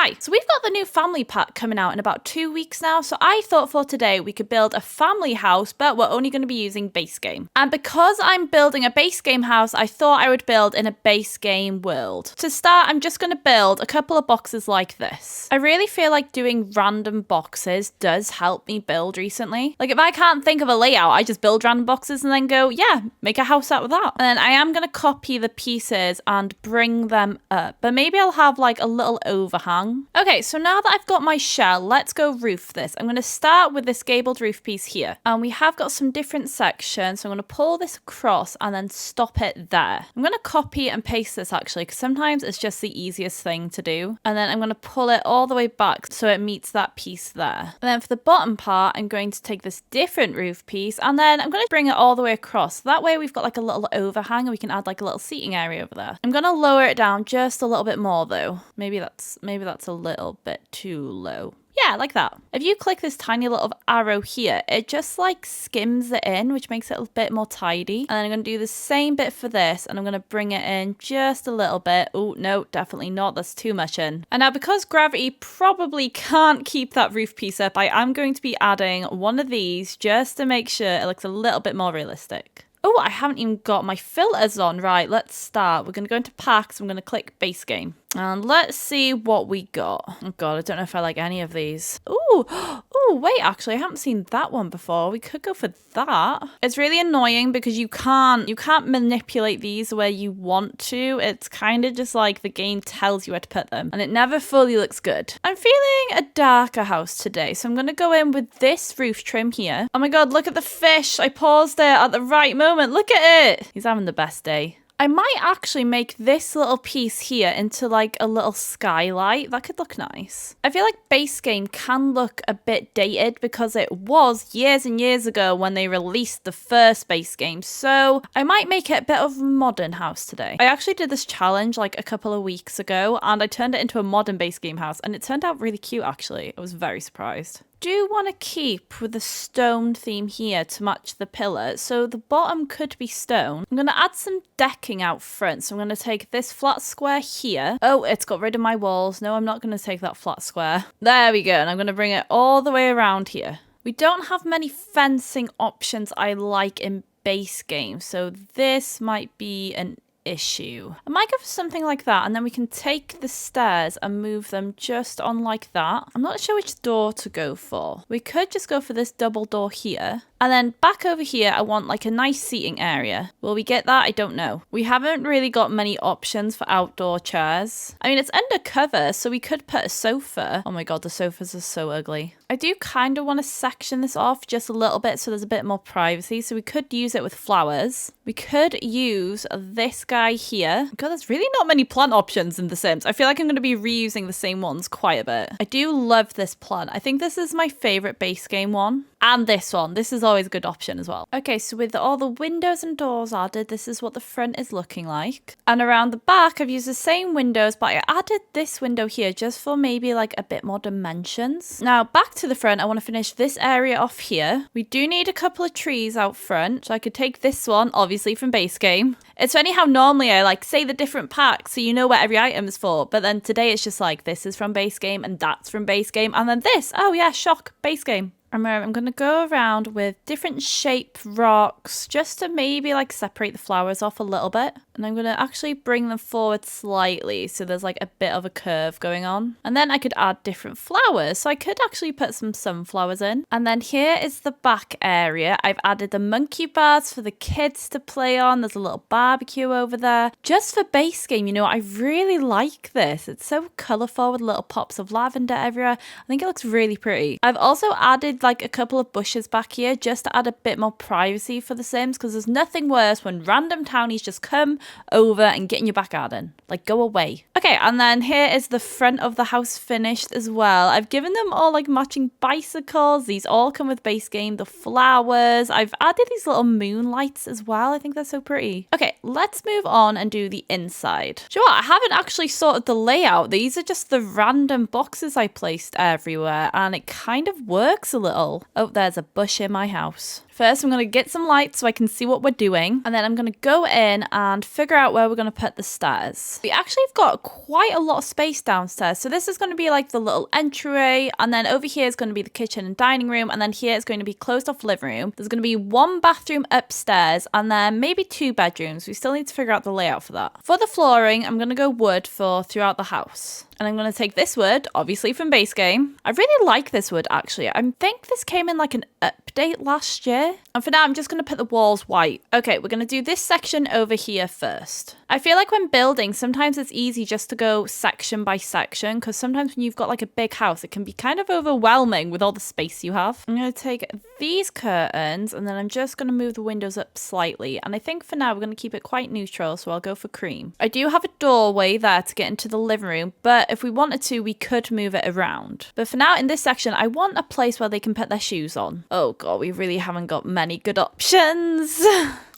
Hi, so we've got the new family pack coming out in about 2 weeks now, so I thought for today we could build a family house, but we're only going to be using base game. And because I'm building a base game house, I thought I would build in a base game world. To start, I'm just going to build a couple of boxes like this. I really feel like doing random boxes does help me build recently. Like if I can't think of a layout, I just build random boxes and then go, yeah, make a house out of that. And then I am going to copy the pieces and bring them up, but maybe I'll have like a little overhang. Okay, so now that I've got my shell, let's go roof this. I'm going to start with this gabled roof piece here. And we have got some different sections, so I'm going to pull this across and then stop it there. I'm going to copy and paste this actually, because sometimes it's just the easiest thing to do. And then I'm going to pull it all the way back so it meets that piece there. And then for the bottom part, I'm going to take this different roof piece and then I'm going to bring it all the way across. That way we've got like a little overhang and we can add like a little seating area over there. I'm going to lower it down just a little bit more though. Maybe that's a little bit too low. Yeah, like that. If you click this tiny little arrow here, it just like skims it in, which makes it a bit more tidy. And then I'm going to do the same bit for this, and I'm going to bring it in just a little bit. Oh, no, definitely not. That's too much in. And now because gravity probably can't keep that roof piece up, I am going to be adding one of these just to make sure it looks a little bit more realistic. Oh, I haven't even got my filters on. Right, let's start. We're going to go into packs. I'm going to click base game. And let's see what we got. Oh god, I don't know if I like any of these. Ooh, oh wait, actually, I haven't seen that one before. We could go for that. It's really annoying because you can't manipulate these where you want to. It's kind of just like the game tells you where to put them. And it never fully looks good. I'm feeling a darker house today, so I'm going to go in with this roof trim here. Oh my god, look at the fish. I paused it at the right moment. Look at it. He's having the best day. I might actually make this little piece here into like a little skylight. That could look nice. I feel like base game can look a bit dated because it was years and years ago when they released the first base game. So I might make it a bit of a modern house today. I actually did this challenge like a couple of weeks ago and I turned it into a modern base game house and it turned out really cute actually. I was very surprised. Do want to keep with the stone theme here to match the pillar, so the bottom could be stone. I'm going to add some decking out front, so I'm going to take this flat square here. Oh, it's got rid of my walls. No, I'm not going to take that flat square. There we go, and I'm going to bring it all the way around here. We don't have many fencing options I like in base game, so this might be an issue. I might go for something like that and then we can take the stairs and move them just on like that. I'm not sure which door to go for. We could just go for this double door here. And then back over here, I want like a nice seating area. Will we get that? I don't know. We haven't really got many options for outdoor chairs. I mean, it's undercover, so we could put a sofa. Oh my god, the sofas are so ugly. I do kind of want to section this off just a little bit so there's a bit more privacy. So we could use it with flowers. We could use this guy here. God, there's really not many plant options in The Sims. I feel like I'm going to be reusing the same ones quite a bit. I do love this plant. I think this is my favorite base game one. And this one. This is always a good option as well. Okay, so with all the windows and doors added, this is what the front is looking like. And around the back, I've used the same windows, but I added this window here just for maybe like a bit more dimensions. Now, back to the front, I want to finish this area off here. We do need a couple of trees out front, so I could take this one, obviously from base game. It's funny how normally I like say the different packs so you know what every item is for, but then today it's just like this is from base game and that's from base game, and then this, oh yeah, shock, base game. I'm going to go around with different shape rocks just to maybe like separate the flowers off a little bit. And I'm going to actually bring them forward slightly so there's like a bit of a curve going on. And then I could add different flowers. So I could actually put some sunflowers in. And then here is the back area. I've added the monkey bars for the kids to play on. There's a little barbecue over there. Just for base game, you know, I really like this. It's so colourful with little pops of lavender everywhere. I think it looks really pretty. I've also added like a couple of bushes back here just to add a bit more privacy for the Sims, because there's nothing worse when random townies just come over and get in your back garden. Like, go away. Okay, and then here is the front of the house finished as well. I've given them all like matching bicycles. These all come with base game. The flowers. I've added these little moonlights as well. I think they're so pretty. Okay, let's move on and do the inside. Do you know what? I haven't actually sorted the layout. These are just the random boxes I placed everywhere, and it kind of works a little. Oh, there's a bush in my house. First, I'm going to get some lights so I can see what we're doing. And then I'm going to go in and figure out where we're going to put the stairs. We actually have got quite a lot of space downstairs. So this is going to be like the little entryway. And then over here is going to be the kitchen and dining room. And then here is going to be closed off living room. There's going to be one bathroom upstairs and then maybe 2 bedrooms. We still need to figure out the layout for that. For the flooring, I'm going to go wood for throughout the house. And I'm going to take this wood, obviously from base game. I really like this wood, actually. I think this came in like an update last year. And for now, I'm just going to put the walls white. Okay, we're going to do this section over here first. I feel like when building, sometimes it's easy just to go section by section, because sometimes when you've got like a big house, it can be kind of overwhelming with all the space you have. I'm going to take these curtains, and then I'm just going to move the windows up slightly. And I think for now, we're going to keep it quite neutral, so I'll go for cream. I do have a doorway there to get into the living room, but if we wanted to, we could move it around. But for now, in this section, I want a place where they can put their shoes on. Oh god, we really haven't got many good options.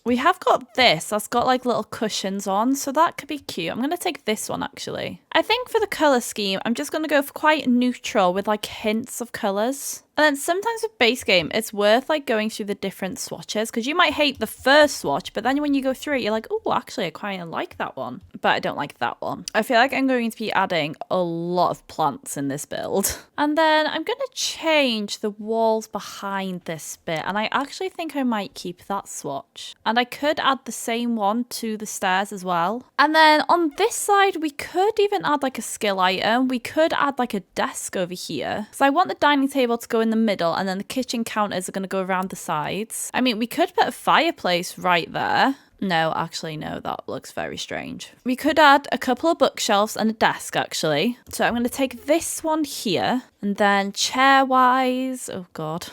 We have got this that's got like little cushions on, so that could be cute. I'm going to take this one actually. I think for the colour scheme, I'm just going to go for quite neutral with like hints of colours. And then sometimes with base game, it's worth like going through the different swatches, because you might hate the first swatch, but then when you go through it, you're like, oh, actually, I quite like that one, but I don't like that one. I feel like I'm going to be adding a lot of plants in this build. And then I'm going to change the walls behind this bit, and I actually think I might keep that swatch. And I could add the same one to the stairs as well. And then on this side, we could even add like a skill item. We could add like a desk over here. So I want the dining table to go in the middle, and then the kitchen counters are going to go around the sides. I mean, we could put a fireplace right there. No, actually, no, that looks very strange. We could add a couple of bookshelves and a desk, actually. So I'm going to take this one here, and then chair-wise, oh god.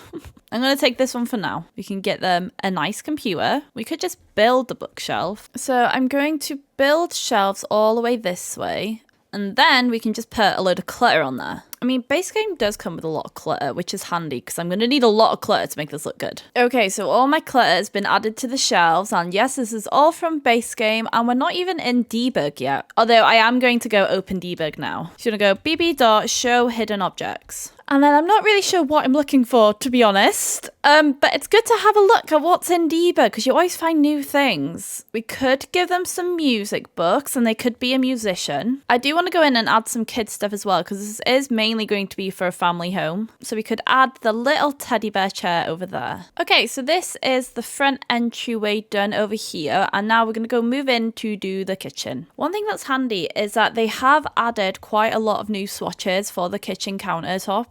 I'm going to take this one for now. We can get them a nice computer. We could just build the bookshelf. So I'm going to build shelves all the way this way, and then we can just put a load of clutter on there. I mean, base game does come with a lot of clutter, which is handy because I'm going to need a lot of clutter to make this look good. Okay, so all my clutter has been added to the shelves, and yes, this is all from base game, and we're not even in debug yet. Although I am going to go open debug now. So you're going to go bb.show hidden objects. And then I'm not really sure what I'm looking for, to be honest. But it's good to have a look at what's in debug, because you always find new things. We could give them some music books, and they could be a musician. I do want to go in and add some kids stuff as well, because this is mainly going to be for a family home. So we could add the little teddy bear chair over there. Okay, so this is the front entryway done over here. And now we're going to go move in to do the kitchen. One thing that's handy is that they have added quite a lot of new swatches for the kitchen countertop,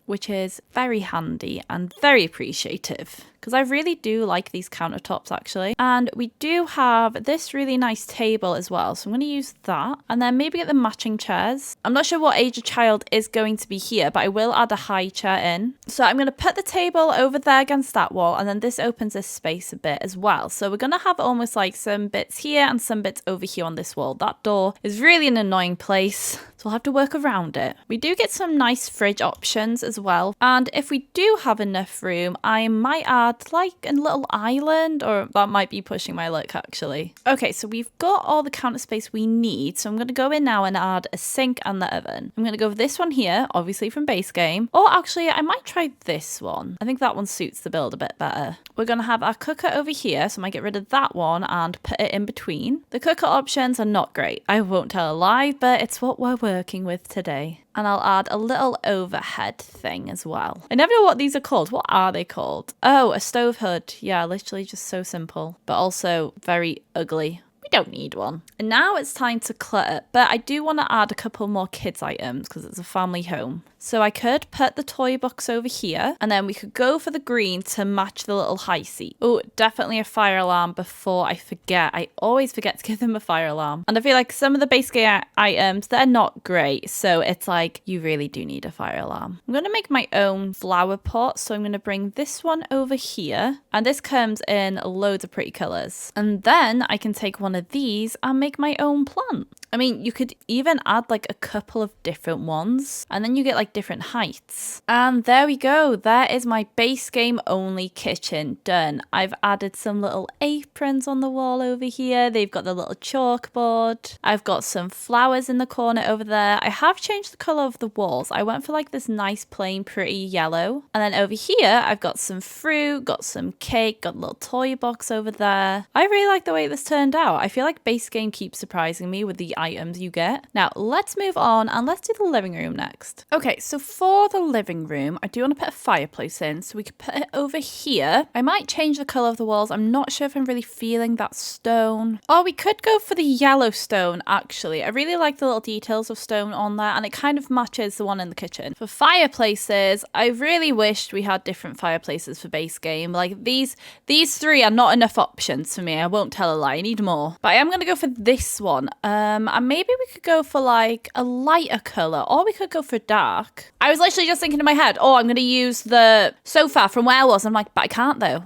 which is very handy and very appreciative, because I really do like these countertops actually. And we do have this really nice table as well, so I'm going to use that, and then maybe get the matching chairs. I'm not sure what age a child is going to be here, but I will add a high chair in. So I'm going to put the table over there against that wall, and then this opens this space a bit as well. So we're going to have almost like some bits here and some bits over here on this wall. That door is really an annoying place, so we'll have to work around it. We do get some nice fridge options as well. And if we do have enough room, I might add like a little island, or that might be pushing my luck actually. Okay, so we've got all the counter space we need. So I'm going to go in now and add a sink and the oven. I'm going to go with this one here, obviously from base game. Or actually, I might try this one. I think that one suits the build a bit better. We're going to have our cooker over here, so I might get rid of that one and put it in between. The cooker options are not great. I won't tell a lie, but it's what we're working with today. And I'll add a little overhead thing as well. I never know what these are called. What are they called? Oh, a stove hood. Yeah, literally just so simple, but also very ugly. We don't need one. And now it's time to clutter, but I do want to add a couple more kids items because it's a family home. So I could put the toy box over here, and then we could go for the green to match the little high seat. Oh, definitely a fire alarm before I forget. I always forget to give them a fire alarm. And I feel like some of the base game items, they're not great. So it's like, you really do need a fire alarm. I'm going to make my own flower pot. So I'm going to bring this one over here. And this comes in loads of pretty colors. And then I can take one of these and make my own plant. I mean, you could even add like a couple of different ones and then you get like different heights. And there we go. There is my base game only kitchen done. I've added some little aprons on the wall over here. They've got the little chalkboard. I've got some flowers in the corner over there. I have changed the color of the walls. I went for like this nice plain pretty yellow. And then over here, I've got some fruit, got some cake, got a little toy box over there. I really like the way this turned out. I feel like base game keeps surprising me with the items you get. Now let's move on and let's do the living room next. Okay, so for the living room, I do want to put a fireplace in, so we could put it over here. I might change the color of the walls. I'm not sure if I'm really feeling that stone. Or we could go for the yellow stone, actually. I really like the little details of stone on there, and it kind of matches the one in the kitchen. For fireplaces, I really wished we had different fireplaces for base game. Like these three are not enough options for me. I won't tell a lie. I need more. But I am going to go for this one. And maybe we could go for like a lighter color, or we could go for dark. I was literally just thinking in my head, oh, I'm going to use the sofa from where I was. I'm like, but I can't though.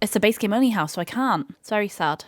It's a base game only house, so I can't. It's very sad.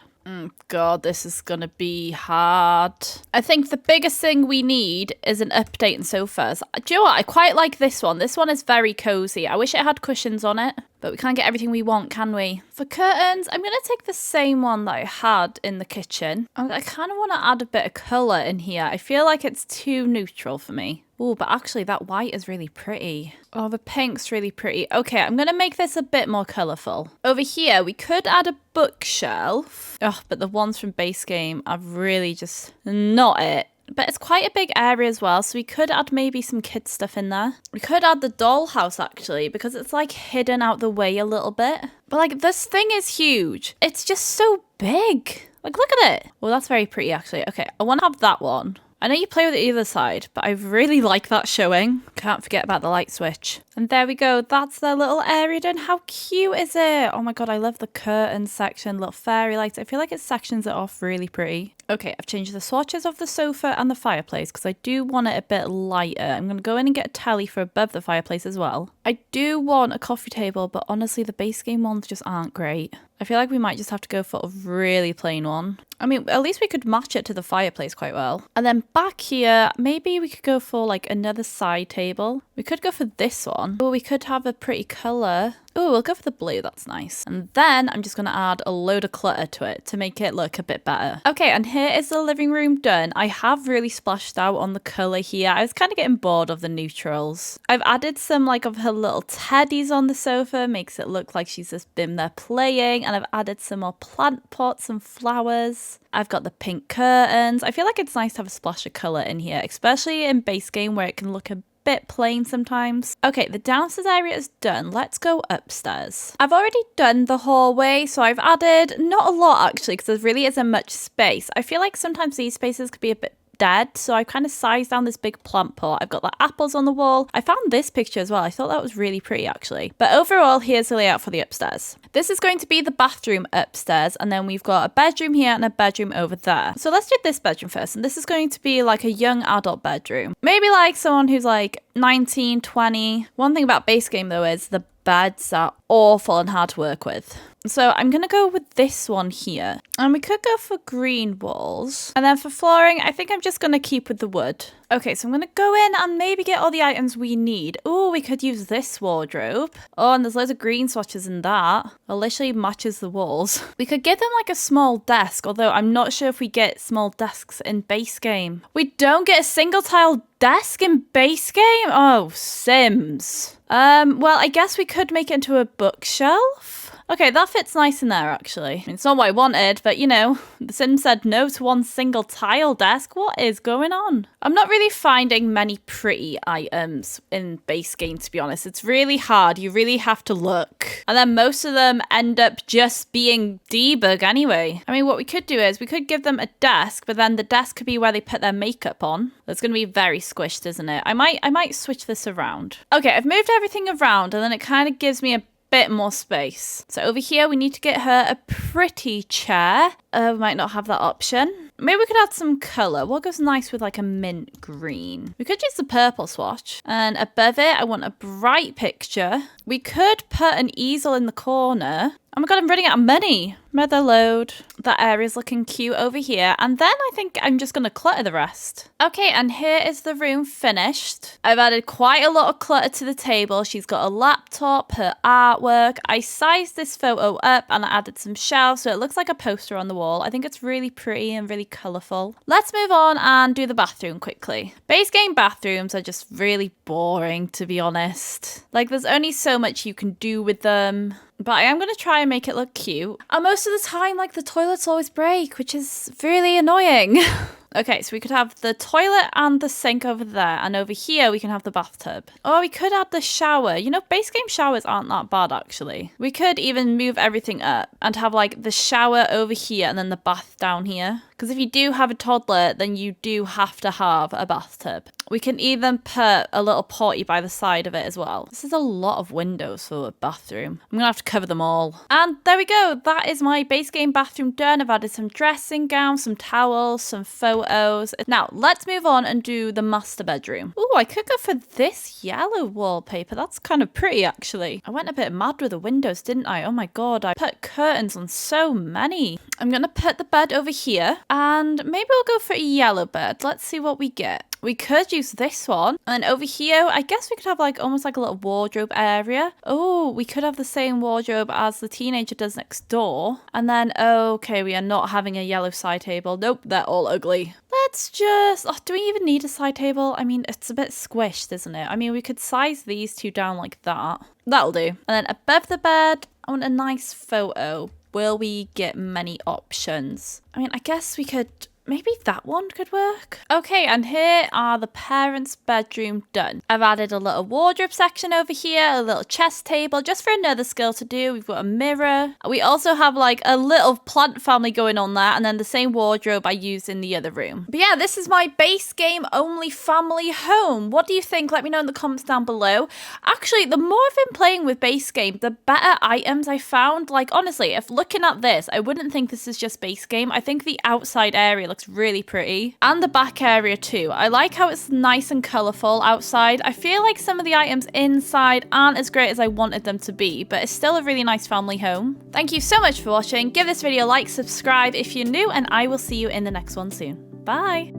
God, this is going to be hard. I think the biggest thing we need is an update in sofas. Do you know what? I quite like this one. This one is very cozy. I wish it had cushions on it, but we can't get everything we want, can we? For curtains, I'm going to take the same one that I had in the kitchen. I kind of want to add a bit of colour in here. I feel like it's too neutral for me. Oh, but actually that white is really pretty. Oh, the pink's really pretty. Okay, I'm going to make this a bit more colourful. Over here, we could add a bookshelf. Oh, but the ones from base game are really just not it. But it's quite a big area as well, so we could add maybe some kids stuff in there. We could add the dollhouse actually, because it's like hidden out the way a little bit. But like this thing is huge. It's just so big. Like look at it. Well, that's very pretty actually. Okay, I want to have that one. I know you play with it either side, but I really like that showing. Can't forget about the light switch. And there we go. That's their little area done. How cute is it? Oh my God, I love the curtain section, little fairy lights. I feel like it sections it off really pretty. Okay, I've changed the swatches of the sofa and the fireplace because I do want it a bit lighter. I'm going to go in and get a telly for above the fireplace as well. I do want a coffee table, but honestly, the base game ones just aren't great. I feel like we might just have to go for a really plain one. I mean, at least we could match it to the fireplace quite well. And then back here, maybe we could go for like another side table. We could go for this one. Or we could have a pretty colour. Oh, we'll go for the blue. That's nice. And then I'm just going to add a load of clutter to it to make it look a bit better. Okay, and here is the living room done. I have really splashed out on the colour here. I was kind of getting bored of the neutrals. I've added some like of her little teddies on the sofa. Makes it look like she's just been there playing. And I've added some more plant pots and flowers. I've got the pink curtains. I feel like it's nice to have a splash of colour in here, especially in base game where it can look a bit plain sometimes. Okay, the downstairs area is done. Let's go upstairs. I've already done the hallway, so I've added not a lot actually because there really isn't much space. I feel like sometimes these spaces could be a bit dead, so I kind of sized down this big plant pot. I've got the apples on the wall. I found this picture as well. I thought that was really pretty actually. But overall, here's the layout for the upstairs. This is going to be the bathroom upstairs, and then we've got a bedroom here and a bedroom over there. So let's do this bedroom first, and this is going to be like a young adult bedroom. Maybe like someone who's like 19, 20. One thing about base game though is the beds are awful and hard to work with. So I'm going to go with this one here. And we could go for green walls. And then for flooring, I think I'm just going to keep with the wood. Okay, so I'm going to go in and maybe get all the items we need. Oh, we could use this wardrobe. Oh, and there's loads of green swatches in that. It literally matches the walls. We could give them like a small desk, although I'm not sure if we get small desks in base game. We don't get a single tile desk in base game? Oh, Sims. Well, I guess we could make it into a bookshelf. Okay, that fits nice in there, actually. I mean, it's not what I wanted, but you know, The Sims said no to one single tile desk. What is going on? I'm not really finding many pretty items in base game, to be honest. It's really hard. You really have to look. And then most of them end up just being debug anyway. I mean, what we could do is we could give them a desk, but then the desk could be where they put their makeup on. That's going to be very squished, isn't it? I might switch this around. Okay, I've moved everything around, and then it kind of gives me a bit more space. So over here, we need to get her a pretty chair. We might not have that option. Maybe we could add some colour. What goes nice with like a mint green? We could use the purple swatch. And above it, I want a bright picture. We could put an easel in the corner. Oh my God, I'm running out of money. Mother load. That area's looking cute over here. And then I think I'm just going to clutter the rest. Okay, and here is the room finished. I've added quite a lot of clutter to the table. She's got a laptop, her artwork. I sized this photo up and I added some shelves so it looks like a poster on the wall. I think it's really pretty and really colourful. Let's move on and do the bathroom quickly. Base game bathrooms are just really boring, to be honest. Like, there's only so much you can do with them. But I am going to try and make it look cute. And most of the time, like, the toilets always break, which is really annoying. Okay, so we could have the toilet and the sink over there. And over here, we can have the bathtub. Or we could add the shower. You know, base game showers aren't that bad, actually. We could even move everything up and have, like, the shower over here and then the bath down here. Because if you do have a toddler, then you do have to have a bathtub. We can even put a little potty by the side of it as well. This is a lot of windows for a bathroom. I'm going to have to cover them all. And there we go. That is my base game bathroom done. I've added some dressing gowns, some towels, some photos. Now, let's move on and do the master bedroom. Ooh, I could go for this yellow wallpaper. That's kind of pretty, actually. I went a bit mad with the windows, didn't I? Oh my god, I put curtains on so many. I'm going to put the bed over here. And maybe we'll go for a yellow bed. Let's see what we get. We could use this one. And then over here, I guess we could have like almost like a little wardrobe area. Oh, we could have the same wardrobe as the teenager does next door. And then, okay, we are not having a yellow side table. Nope, they're all ugly. Let's just, do we even need a side table? I mean, it's a bit squished, isn't it? I mean, we could size these two down like that. That'll do. And then above the bed, I want a nice photo. Will we get many options? I mean, I guess we could... Maybe that one could work. Okay, and here are the parents' bedroom done. I've added a little wardrobe section over here, a little chest table, just for another skill to do. We've got a mirror. We also have like a little plant family going on there, and then the same wardrobe I used in the other room. But yeah, this is my base game only family home. What do you think? Let me know in the comments down below. Actually, the more I've been playing with base game, the better items I found. Like, honestly, if looking at this, I wouldn't think this is just base game. I think the outside area looks really pretty, and the back area too. I like how it's nice and colourful outside. I feel like some of the items inside aren't as great as I wanted them to be, but it's still a really nice family home. Thank you so much for watching. Give this video a like, subscribe if you're new, and I will see you in the next one soon. Bye!